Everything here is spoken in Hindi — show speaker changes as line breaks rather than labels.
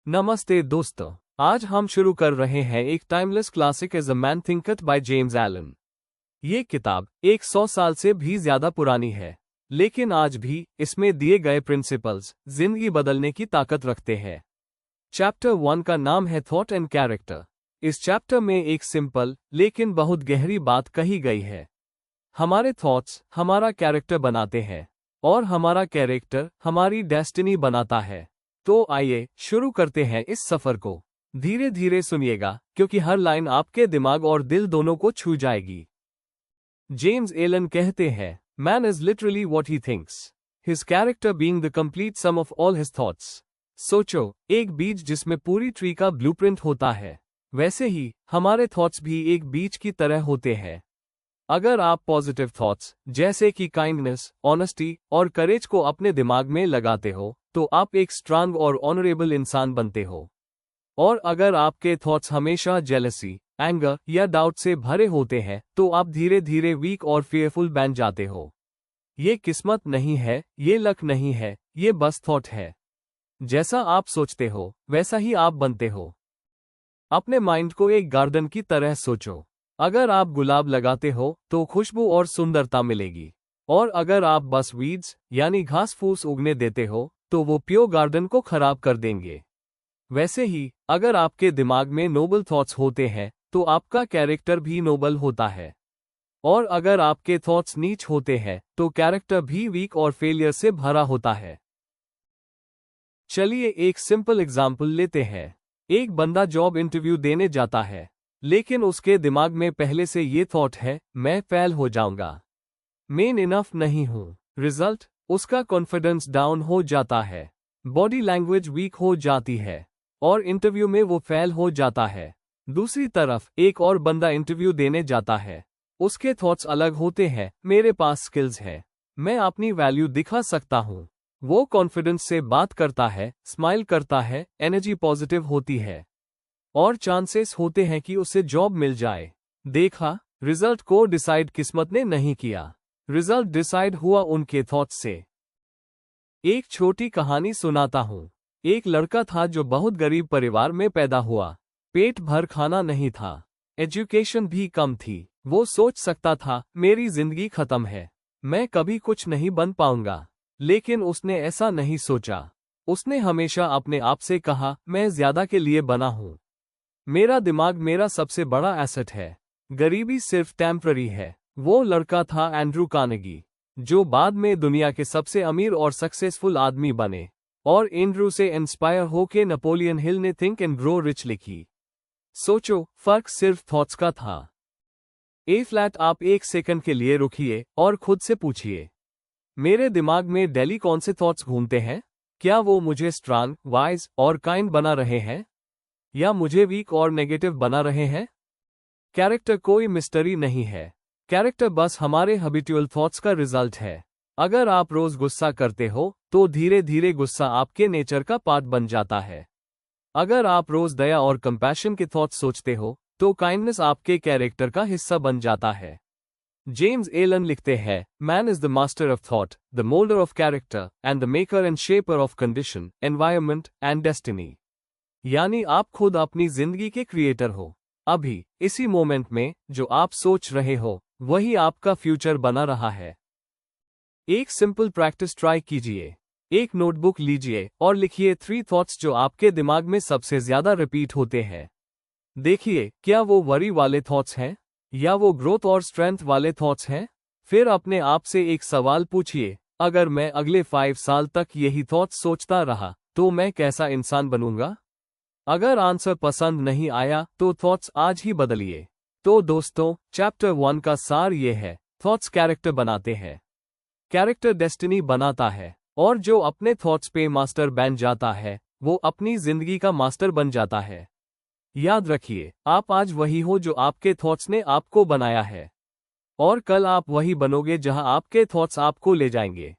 नमस्ते दोस्तों, आज हम शुरू कर रहे हैं एक timeless classic as a man thinketh by James Allen. ये किताब 100 साल से भी ज्यादा पुरानी है, लेकिन आज भी इसमें दिए गए प्रिंसिपल्स जिंदगी बदलने की ताकत रखते हैं। चैप्टर 1 का नाम है थॉट एंड कैरेक्टर। इस चैप्टर में एक सिंपल लेकिन बहुत गहरी बात कही गई है। हमारे थॉट्स हमारा कैरेक्टर बनाते हैं और हमारा कैरेक्टर हमारी डेस्टिनी बनाता है। तो आइए शुरू करते हैं इस सफर को। धीरे धीरे सुनिएगा, क्योंकि हर लाइन आपके दिमाग और दिल दोनों को छू जाएगी। जेम्स एलन कहते हैं, man is literally what he thinks, his character being the complete sum of all his thoughts. सोचो, एक बीज जिसमें पूरी ट्री का ब्लूप्रिंट होता है, वैसे ही हमारे थॉट्स भी एक बीज की तरह होते हैं। अगर आप पॉजिटिव थॉट्स जैसे कि काइंडनेस, ऑनेस्टी और करेज को अपने दिमाग में लगाते हो, तो आप एक स्ट्रांग और ऑनरेबल इंसान बनते हो। और अगर आपके थॉट्स हमेशा जेलसी, एंगर या डाउट से भरे होते हैं, तो आप धीरे धीरे वीक और फियरफुल बन जाते हो। ये किस्मत नहीं है, ये लक नहीं है, ये बस थॉट है। जैसा आप सोचते हो वैसा ही आप बनते हो। अपने माइंड को एक गार्डन की तरह सोचो। अगर आप गुलाब लगाते हो तो खुशबू और सुंदरता मिलेगी, और अगर आप बस वीड्स यानी घास फूस उगने देते हो तो वो प्योर गार्डन को खराब कर देंगे। वैसे ही अगर आपके दिमाग में नोबल थॉट्स होते हैं तो आपका कैरेक्टर भी नोबल होता है, और अगर आपके थॉट्स नीच होते हैं तो कैरेक्टर भी वीक और फेलियर से भरा होता है। चलिए एक सिंपल एग्जाम्पल लेते हैं। एक बंदा जॉब इंटरव्यू देने जाता है, लेकिन उसके दिमाग में पहले से ये थॉट है, मैं फेल हो जाऊंगा, मेन इनफ नहीं हूं। रिजल्ट, उसका कॉन्फिडेंस डाउन हो जाता है, बॉडी लैंग्वेज वीक हो जाती है, और इंटरव्यू में वो फेल हो जाता है। दूसरी तरफ एक और बंदा इंटरव्यू देने जाता है, उसके थॉट्स अलग होते हैं, मेरे पास स्किल्स है, मैं अपनी वैल्यू दिखा सकता हूं। वो कॉन्फिडेंस से बात करता है, स्माइल करता है, एनर्जी पॉजिटिव होती है, और चांसेस होते हैं कि उसे जॉब मिल जाए। देखा, रिजल्ट को डिसाइड किस्मत ने नहीं किया, रिजल्ट डिसाइड हुआ उनके थॉट्स से। एक छोटी कहानी सुनाता हूँ। एक लड़का था जो बहुत गरीब परिवार में पैदा हुआ। पेट भर खाना नहीं था, एजुकेशन भी कम थी। वो सोच सकता था, मेरी जिंदगी खत्म है, मैं कभी कुछ नहीं बन पाऊंगा। लेकिन उसने ऐसा नहीं सोचा। उसने हमेशा अपने आप से कहा, मैं ज्यादा के लिए बना हूँ, मेरा दिमाग मेरा सबसे बड़ा एसेट है, गरीबी सिर्फ टेम्पररी है। वो लड़का था एंड्रू कार्नेगी, जो बाद में दुनिया के सबसे अमीर और सक्सेसफुल आदमी बने। और एंड्रू से इंस्पायर होके नेपोलियन हिल ने थिंक एंड ग्रो रिच लिखी। सोचो, फर्क सिर्फ थॉट्स का था। ए फ्लैट। आप एक सेकंड के लिए रुकिए और खुद से पूछिए, मेरे दिमाग में डेली कौन से थॉट्स घूमते हैं? क्या वो मुझे स्ट्रांग, वाइज और काइंड बना रहे हैं, या मुझे वीक और नेगेटिव बना रहे हैं? कैरेक्टर कोई मिस्टरी नहीं है, कैरेक्टर बस हमारे हैबिचुअल थॉट्स का रिजल्ट है। अगर आप रोज गुस्सा करते हो तो धीरे धीरे गुस्सा आपके नेचर का पार्ट बन जाता है। अगर आप रोज दया और कंपैशन के थॉट्स सोचते हो तो काइंडनेस आपके कैरेक्टर का हिस्सा बन जाता है। जेम्स एलन लिखते हैं, man is the master of thought, the moulder of character and the maker and shaper of condition, environment and destiny. यानी आप खुद अपनी जिंदगी के क्रिएटर हो। अभी इसी मोमेंट में जो आप सोच रहे हो वही आपका फ्यूचर बना रहा है। एक सिंपल प्रैक्टिस ट्राई कीजिए। एक नोटबुक लीजिए और लिखिए 3 थॉट्स जो आपके दिमाग में सबसे ज्यादा रिपीट होते हैं। देखिए, क्या वो वरी वाले थॉट्स हैं या वो ग्रोथ और स्ट्रेंथ वाले थॉट्स हैं। फिर अपने आप से एक सवाल पूछिए, अगर मैं अगले 5 साल तक यही थॉट्स सोचता रहा तो मैं कैसा इंसान बनूंगा? अगर आंसर पसंद नहीं आया तो थॉट्स आज ही बदलिए। तो दोस्तों, चैप्टर 1 का सार ये है, थॉट्स कैरेक्टर बनाते हैं, कैरेक्टर डेस्टिनी बनाता है, और जो अपने थॉट्स पे मास्टर बन जाता है वो अपनी जिंदगी का मास्टर बन जाता है। याद रखिए, आप आज वही हो जो आपके थॉट्स ने आपको बनाया है, और कल आप वही बनोगे जहां आपके थॉट्स आपको ले जाएंगे।